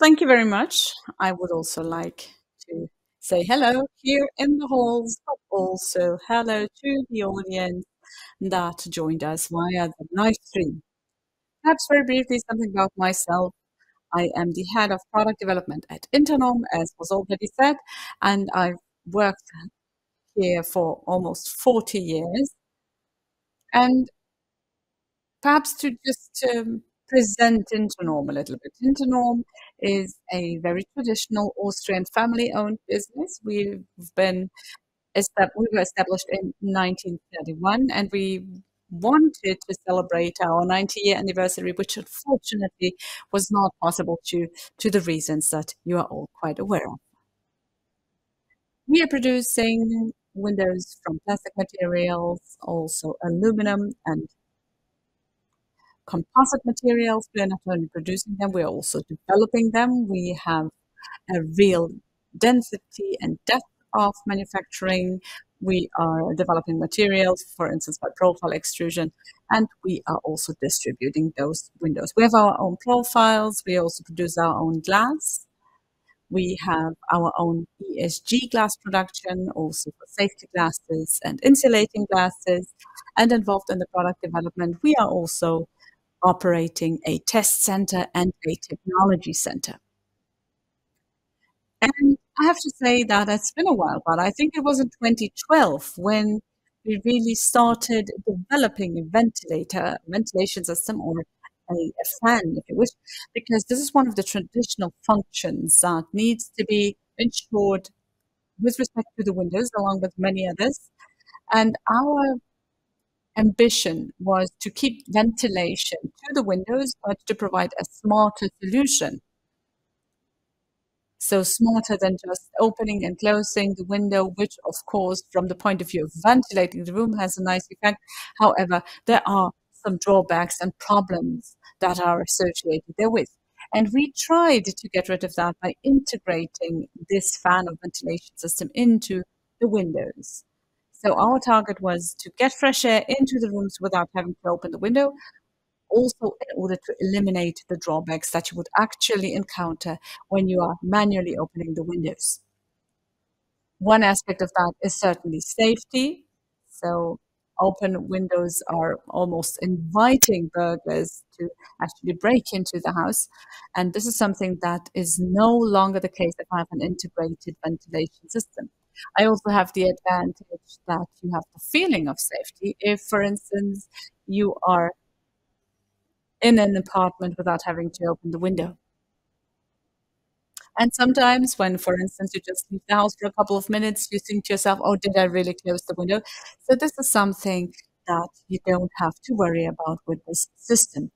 Thank you very much. I would also like to say hello here in the halls, but also hello to the audience that joined us via the live stream. Perhaps very briefly, something about myself. I am the head of product development at Internorm, as was already said, and I've worked here for almost 40 years. And perhaps to just present Internorm a little bit. Internorm is a very traditional Austrian family-owned business. We were established in 1931, and we wanted to celebrate our 90-year anniversary, which unfortunately was not possible due to the reasons that you are all quite aware of. We are producing windows from plastic materials, also aluminum and composite materials. We are not only producing them, we are also developing them. We have a real density and depth of manufacturing. We are developing materials, for instance, by profile extrusion, and we are also distributing those windows. We have our own profiles. We also produce our own glass. We have our own ESG glass production, also for safety glasses and insulating glasses. And involved in the product development, we are also operating a test center and a technology center. And I have to say that it's been a while, but I think it was in 2012 when we really started developing a ventilation system, or a fan, if you wish, because this is one of the traditional functions that needs to be ensured with respect to the windows, along with many others. And our ambition was to keep ventilation to the windows, but to provide a smarter solution. So smarter than just opening and closing the window, which of course, from the point of view of ventilating the room, has a nice effect. However, there are some drawbacks and problems that are associated therewith. And we tried to get rid of that by integrating this fan or ventilation system into the windows. So our target was to get fresh air into the rooms without having to open the window, also in order to eliminate the drawbacks that you would actually encounter when you are manually opening the windows. One aspect of that is certainly safety. So open windows are almost inviting burglars to actually break into the house. And this is something that is no longer the case if I have an integrated ventilation system. I also have the advantage that you have the feeling of safety. If, for instance, you are in an apartment without having to open the window. And sometimes when, for instance, you just leave the house for a couple of minutes, you think to yourself, oh, did I really close the window? So this is something that you don't have to worry about with this system.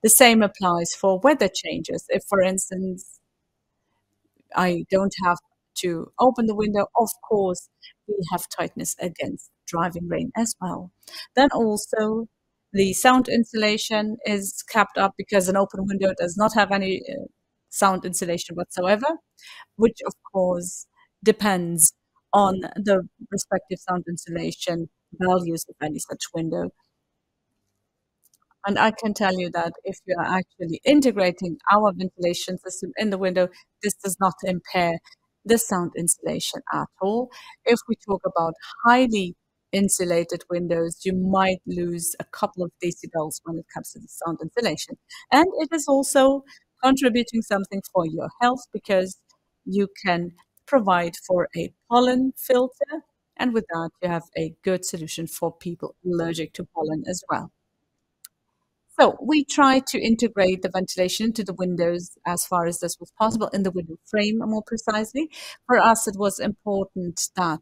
The same applies for weather changes. If, for instance, I don't have to open the window, of course, we have tightness against driving rain as well. Then also the sound insulation is kept up because an open window does not have any sound insulation whatsoever, which of course depends on the respective sound insulation values of any such window. And I can tell you that if you are actually integrating our ventilation system in the window, this does not impair the sound insulation at all. If we talk about highly insulated windows, you might lose a couple of decibels when it comes to the sound insulation. And it is also contributing something for your health because you can provide for a pollen filter. And with that, you have a good solution for people allergic to pollen as well. So we tried to integrate the ventilation into the windows as far as this was possible, in the window frame more precisely. For us, it was important that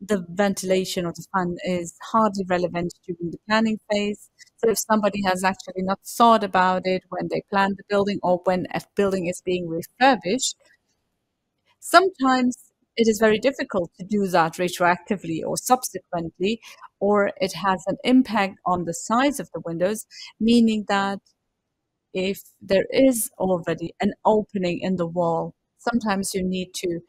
the ventilation or the fan is hardly relevant during the planning phase. So if somebody has actually not thought about it when they planned the building or when a building is being refurbished, sometimes it is very difficult to do that retroactively or subsequently, or it has an impact on the size of the windows, meaning that if there is already an opening in the wall, sometimes you need to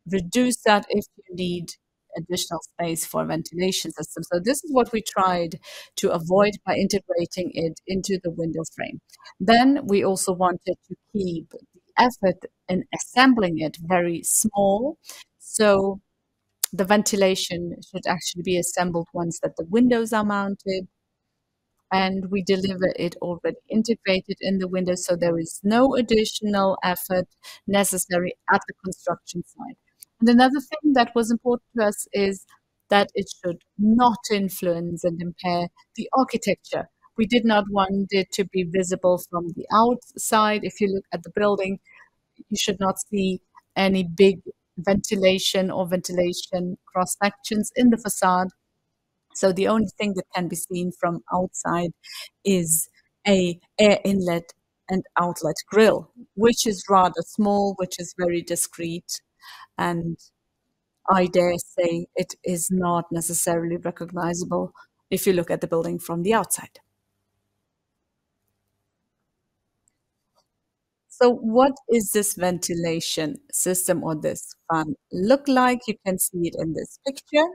reduce that if you need additional space for ventilation system. So this is what we tried to avoid by integrating it into the window frame. Then we also wanted to keep the effort in assembling it very small. So the ventilation should actually be assembled once that the windows are mounted, and we deliver it already integrated in the window, so there is no additional effort necessary at the construction site. And another thing that was important to us is that it should not influence and impair the architecture. We did not want it to be visible from the outside. If you look at the building, you should not see any big ventilation or ventilation cross sections in the facade. So the only thing that can be seen from outside is a air inlet and outlet grill, which is rather small, which is very discreet, and I dare say it is not necessarily recognizable if you look at the building from the outside. So what is this ventilation system or this fan look like? You can see it in this picture.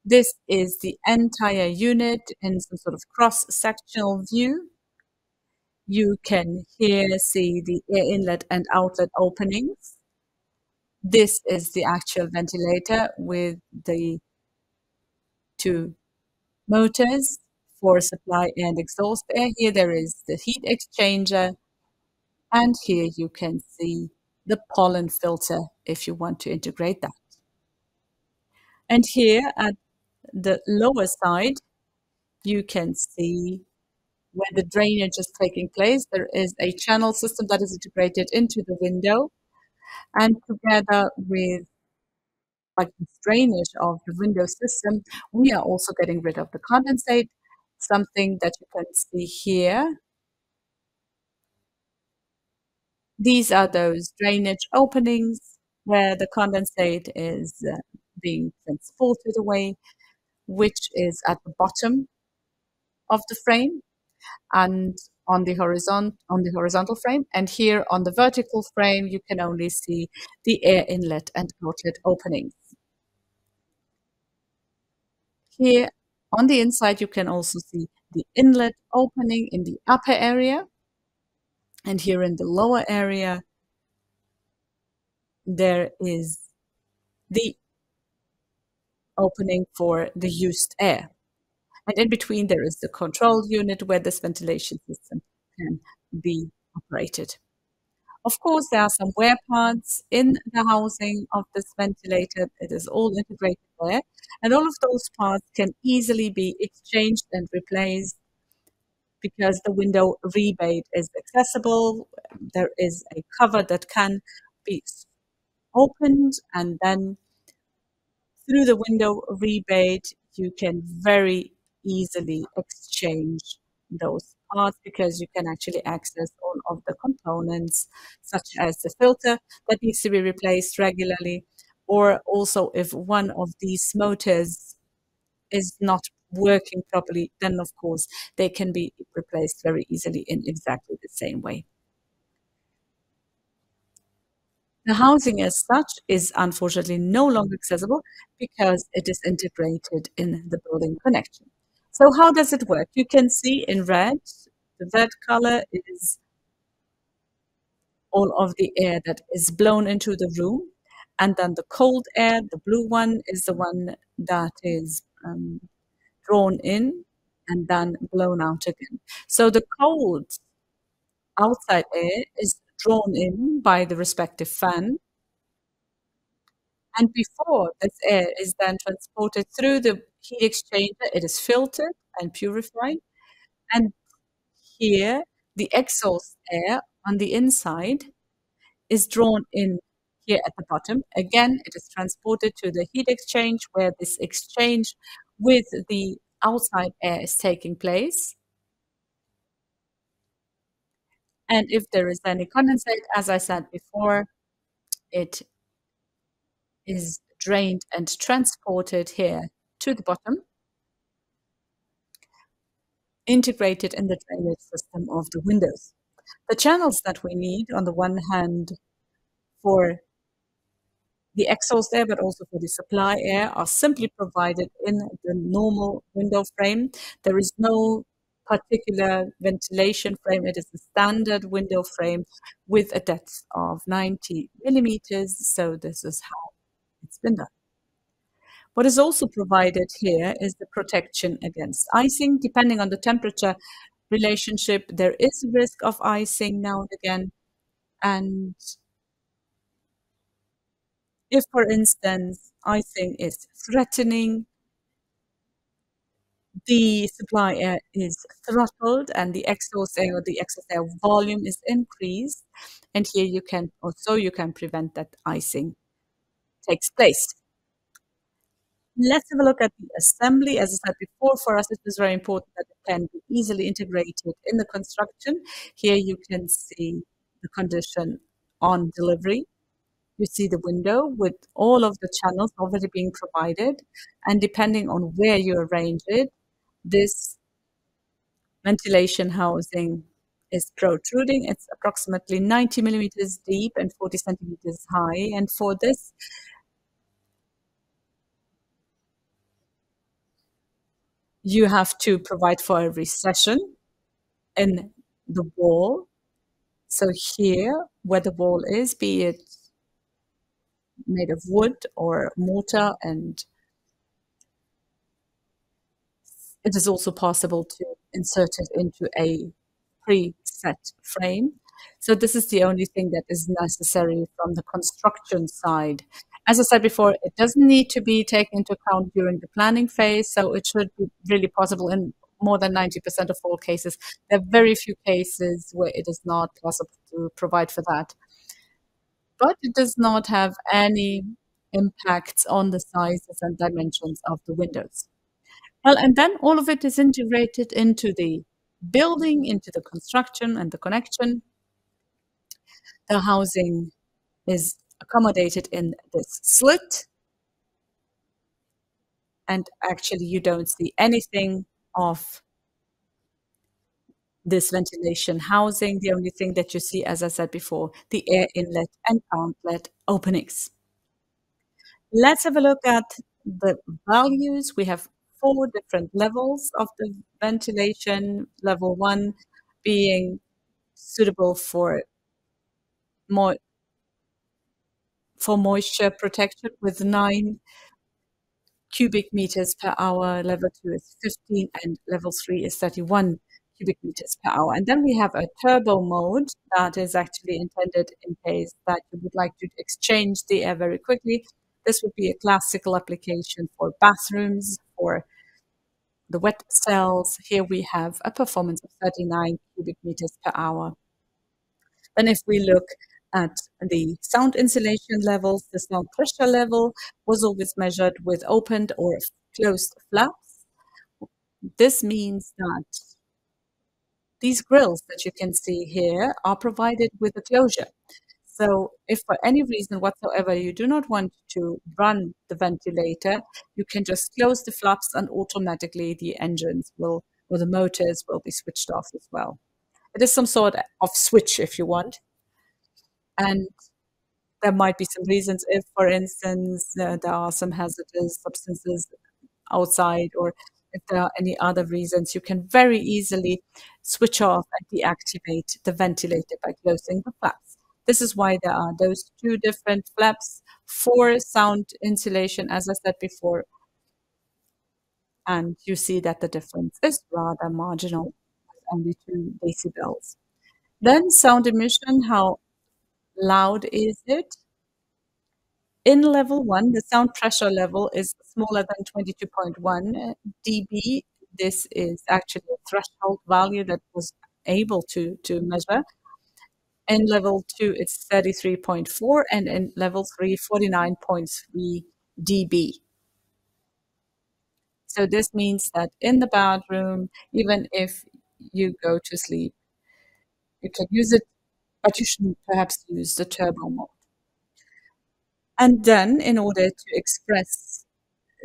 This is the entire unit in some sort of cross-sectional view. You can here see the air inlet and outlet openings. This is the actual ventilator with the two motors for supply and exhaust air. Here there is the heat exchanger, and here you can see the pollen filter if you want to integrate that. And here at the lower side, you can see where the drainage is taking place. There is a channel system that is integrated into the window, and together with like this drainage of the window system, we are also getting rid of the condensate, something that you can see here. These are those drainage openings where the condensate is being transported away, which is at the bottom of the frame and on the horizontal frame. And here on the vertical frame, you can only see the air inlet and outlet openings. Here on the inside, you can also see the inlet opening in the upper area. And here in the lower area, there is the opening for the used air. And in between, there is the control unit where this ventilation system can be operated. Of course, there are some wear parts in the housing of this ventilator. It is all integrated there. And all of those parts can easily be exchanged and replaced because the window rebate is accessible. There is a cover that can be opened, and then through the window rebate, you can very easily exchange those parts because you can actually access all of the components, such as the filter that needs to be replaced regularly, or also if one of these motors is not working properly, then of course they can be replaced very easily in exactly the same way. The housing as such is unfortunately no longer accessible because it is integrated in the building connection. So how does it work? You can see in red, the red color is all of the air that is blown into the room. And then the cold air, the blue one, is the one that is drawn in and then blown out again. So the cold outside air is drawn in by the respective fan. And before this air is then transported through the heat exchanger, it is filtered and purified. And here, the exhaust air on the inside is drawn in here at the bottom. Again, it is transported to the heat exchange where this exchange with the outside air is taking place. And if there is any condensate, as I said before, it is drained and transported here to the bottom, integrated in the drainage system of the windows. The channels that we need, on the one hand, for the exhaust air, but also for the supply air, are simply provided in the normal window frame. There is no particular ventilation frame. It is a standard window frame with a depth of 90 millimeters. So this is how it's been done. What is also provided here is the protection against icing. Depending on the temperature relationship, there is a risk of icing now and again. And if, for instance, icing is threatening, the supply air is throttled and the exhaust air or the excess air volume is increased. And here you can also you can prevent that icing takes place. Let's have a look at the assembly. As I said before, for us it is very important that it can be easily integrated in the construction. Here you can see the condition on delivery. You see the window with all of the channels already being provided. And depending on where you arrange it, this ventilation housing is protruding. It's approximately 90 millimeters deep and 40 centimeters high. And for this, you have to provide for a recession in the wall. So here, where the wall is, be it made of wood or mortar, and it is also possible to insert it into a preset frame. So this is the only thing that is necessary from the construction side. As I said before, it doesn't need to be taken into account during the planning phase, so it should be really possible in more than 90% of all cases. There are very few cases where it is not possible to provide for that. But it does not have any impacts on the sizes and dimensions of the windows. Well, and then all of it is integrated into the building, into the construction and the connection. The housing is accommodated in this slit. And actually, you don't see anything of this ventilation housing. The only thing that you see, as I said before, the air inlet and outlet openings. Let's have a look at the values. We have 4 different levels of the ventilation. Level 1 being suitable for moisture protection with 9 cubic meters per hour. Level 2 is 15, and level 3 is 31 cubic meters per hour. And then we have a turbo mode that is actually intended in case that you would like to exchange the air very quickly. This would be a classical application for bathrooms, for the wet cells. Here we have a performance of 39 cubic meters per hour. Then if we look at the sound insulation levels, the sound pressure level was always measured with opened or closed flaps. This means that these grills that you can see here are provided with a closure. So if for any reason whatsoever you do not want to run the ventilator, you can just close the flaps and automatically the engines will, or the motors will be switched off as well. It is some sort of switch if you want. And there might be some reasons if, for instance, there are some hazardous substances outside, or if there are any other reasons, you can very easily switch off and deactivate the ventilator by closing the flaps. This is why there are those 2 different flaps for sound insulation, as I said before. And you see that the difference is rather marginal, only 2 decibels. Then sound emission, how loud is it? In level 1, the sound pressure level is smaller than 22.1 dB. This is actually a threshold value that was able to measure. In level 2, it's 33.4, and in level 3, 49.3 dB. So this means that in the bedroom, even if you go to sleep, you can use it, but you should perhaps use the turbo mode. And then, in order to express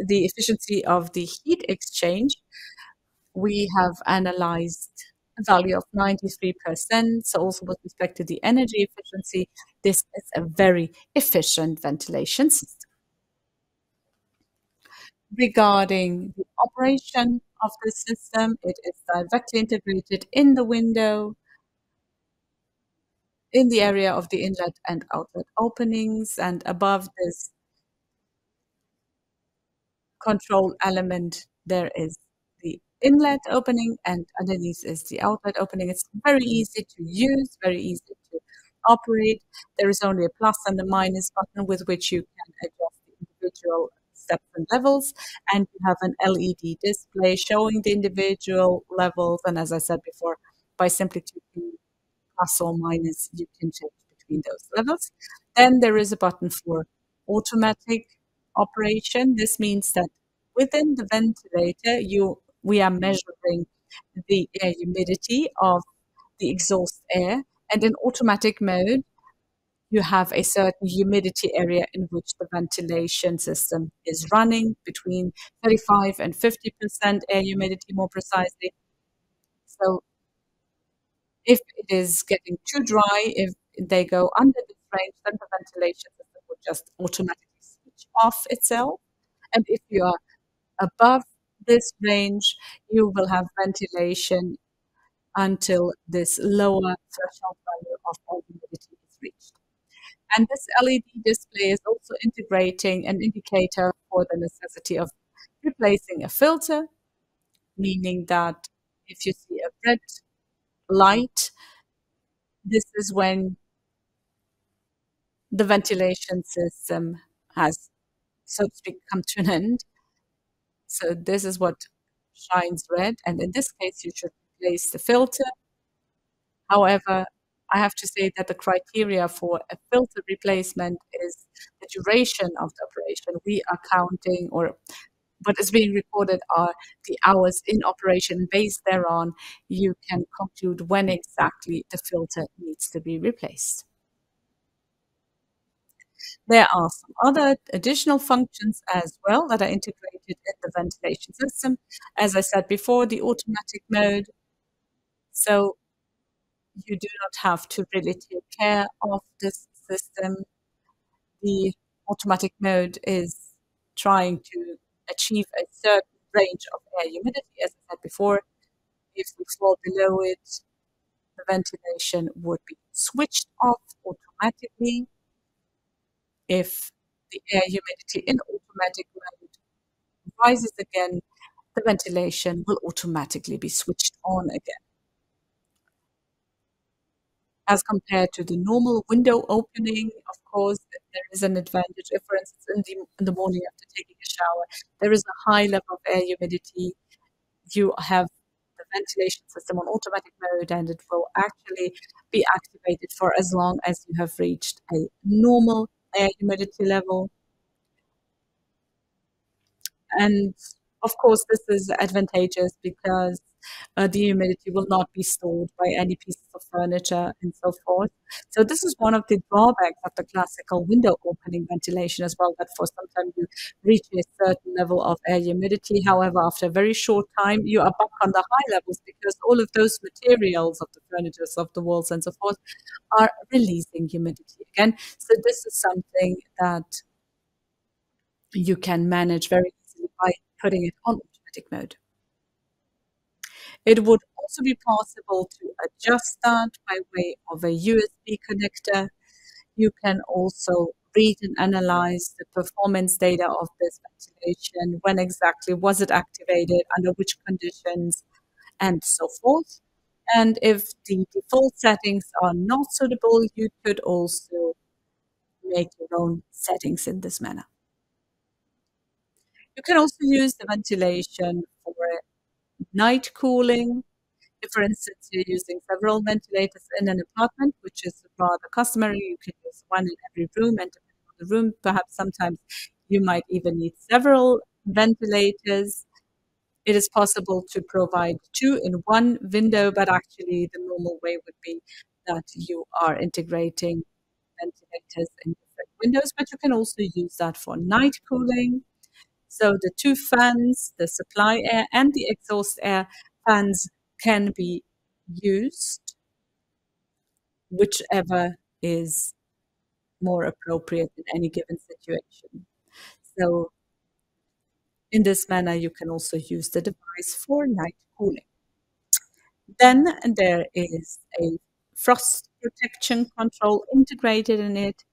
the efficiency of the heat exchange, we have analyzed value of 93%. So also with respect to the energy efficiency, this is a very efficient ventilation system. Regarding the operation of the system, it is directly integrated in the window, in the area of the inlet and outlet openings, and above this control element, there is the inlet opening, and underneath is the outlet opening. It's very easy to use, very easy to operate. There is only a plus and a minus button with which you can adjust the individual steps and levels, and you have an LED display showing the individual levels. And as I said before, by simply clicking plus or minus, you can change between those levels. Then there is a button for automatic operation. This means that within the ventilator, we are measuring the air humidity of the exhaust air, and in automatic mode, you have a certain humidity area in which the ventilation system is running between 35 and 50% air humidity, more precisely. So if it is getting too dry, if they go under this range, then the ventilation system will just automatically switch off itself. And if you are above this range, you will have ventilation until this lower threshold value of air humidity is reached. And this LED display is also integrating an indicator for the necessity of replacing a filter, meaning that if you see a red light, this is when the ventilation system has, so to speak, come to an end. So this is what shines red. And in this case, you should replace the filter. However, I have to say that the criteria for a filter replacement is the duration of the operation. We are counting, or what is being recorded are the hours in operation. Based thereon, you can conclude when exactly the filter needs to be replaced. There are some other additional functions as well that are integrated in the ventilation system. As I said before, the automatic mode. So you do not have to really take care of this system. The automatic mode is trying to achieve a certain range of air humidity. As I said before, if we fall below it, the ventilation would be switched off automatically. If the air humidity in automatic mode rises again, the ventilation will automatically be switched on again. As compared to the normal window opening, of course, there is an advantage. If, for instance, in the morning after taking a shower, there is a high level of air humidity, you have the ventilation system on automatic mode, and it will actually be activated for as long as you have reached a normal air humidity level. And of course, this is advantageous because the humidity will not be stored by any pieces of furniture and so forth. So this is one of the drawbacks of the classical window opening ventilation as well, that for some time you reach a certain level of air humidity. However, after a very short time, you are back on the high levels because all of those materials of the furniture, of the walls and so forth, are releasing humidity again. So this is something that you can manage very easily by putting it on automatic mode. It would also be possible to adjust that by way of a USB connector. You can also read and analyze the performance data of this ventilation, when exactly was it activated, under which conditions, and so forth. And if the default settings are not suitable, you could also make your own settings in this manner. You can also use the ventilation for night cooling. If, for instance, you're using several ventilators in an apartment, which is rather customary, you can use one in every room, and depending on the room, perhaps sometimes you might even need several ventilators. It is possible to provide two in one window, but actually the normal way would be that you are integrating ventilators in different windows, but you can also use that for night cooling. So the two fans, the supply air and the exhaust air fans, can be used whichever is more appropriate in any given situation. So in this manner, you can also use the device for night cooling. Then there is a frost protection control integrated in it.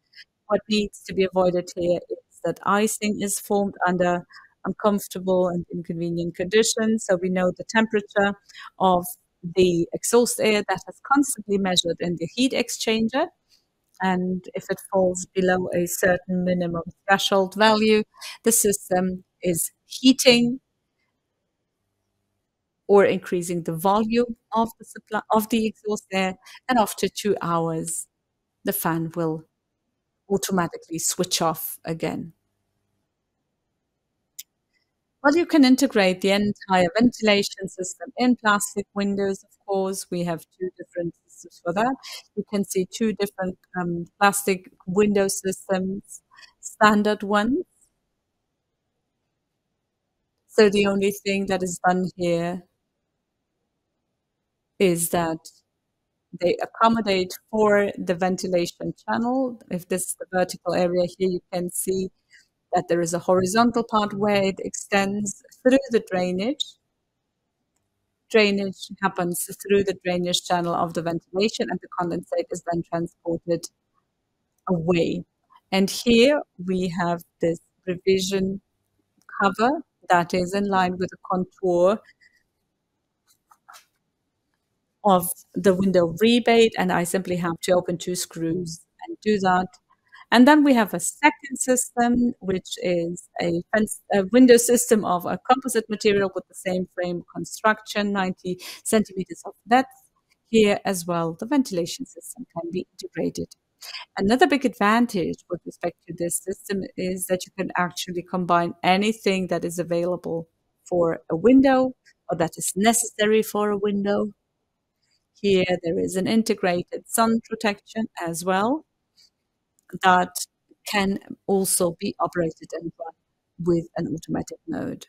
What needs to be avoided here is that icing is formed under uncomfortable and inconvenient conditions. So we know the temperature of the exhaust air that is constantly measured in the heat exchanger. And if it falls below a certain minimum threshold value, the system is heating or increasing the volume of the supply of the exhaust air, and after 2 hours, the fan will automatically switch off again. Well, you can integrate the entire ventilation system in plastic windows, of course. We have two different systems for that. You can see two different plastic window systems, standard ones. So the only thing that is done here is that they accommodate for the ventilation channel. If this is the vertical area here, you can see that there is a horizontal part where it extends through the drainage. Drainage happens through the drainage channel of the ventilation, and the condensate is then transported away. And here we have this revision cover that is in line with the contour of the window rebate, and I simply have to open two screws and do that. And then we have a second system, which is a window system of a composite material with the same frame construction, 90 centimeters of depth. Here as well, the ventilation system can be integrated. Another big advantage with respect to this system is that you can actually combine anything that is available for a window or that is necessary for a window. Here there is an integrated sun protection as well that can also be operated and run with an automatic mode.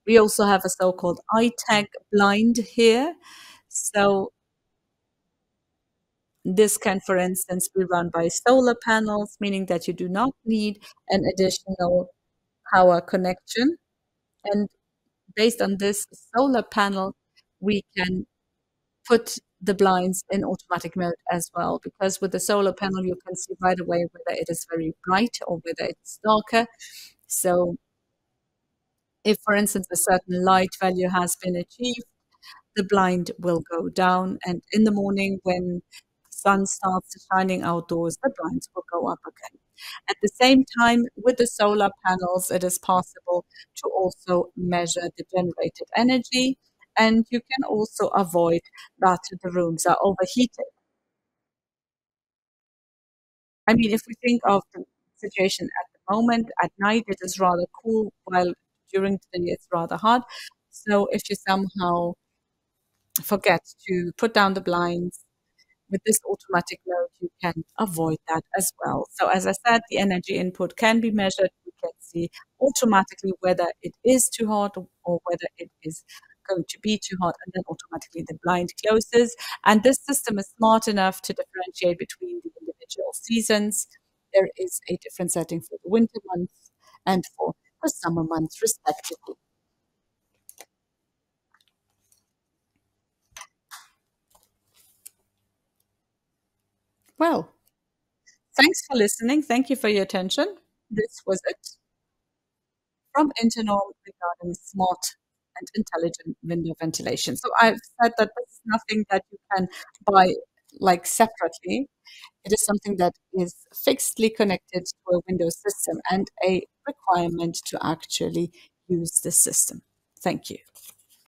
We also have a so-called I-tec blind here. So this can, for instance, be run by solar panels, meaning that you do not need an additional power connection. And based on this solar panel, we can put the blinds in automatic mode as well, because with the solar panel, you can see right away whether it is very bright or whether it's darker. So if, for instance, a certain light value has been achieved, the blind will go down. And in the morning, when the sun starts shining outdoors, the blinds will go up again. At the same time, with the solar panels, it is possible to also measure the generated energy, and you can also avoid that the rooms are overheated. I mean, if we think of the situation at the moment, at night it is rather cool, while during the day it's rather hot. So if you somehow forget to put down the blinds, with this automatic mode, you can avoid that as well. So as I said, the energy input can be measured. We can see automatically whether it is too hot or whether it is going to be too hot, and then automatically the blind closes. And this system is smart enough to differentiate between the individual seasons. There is a different setting for the winter months and for the summer months, respectively. Well, thanks for listening. Thank you for your attention. This was it from Internorm regarding smart and intelligent window ventilation. So I've said that this is nothing that you can buy like separately. It is something that is fixedly connected to a Windows system and a requirement to actually use the system. Thank you.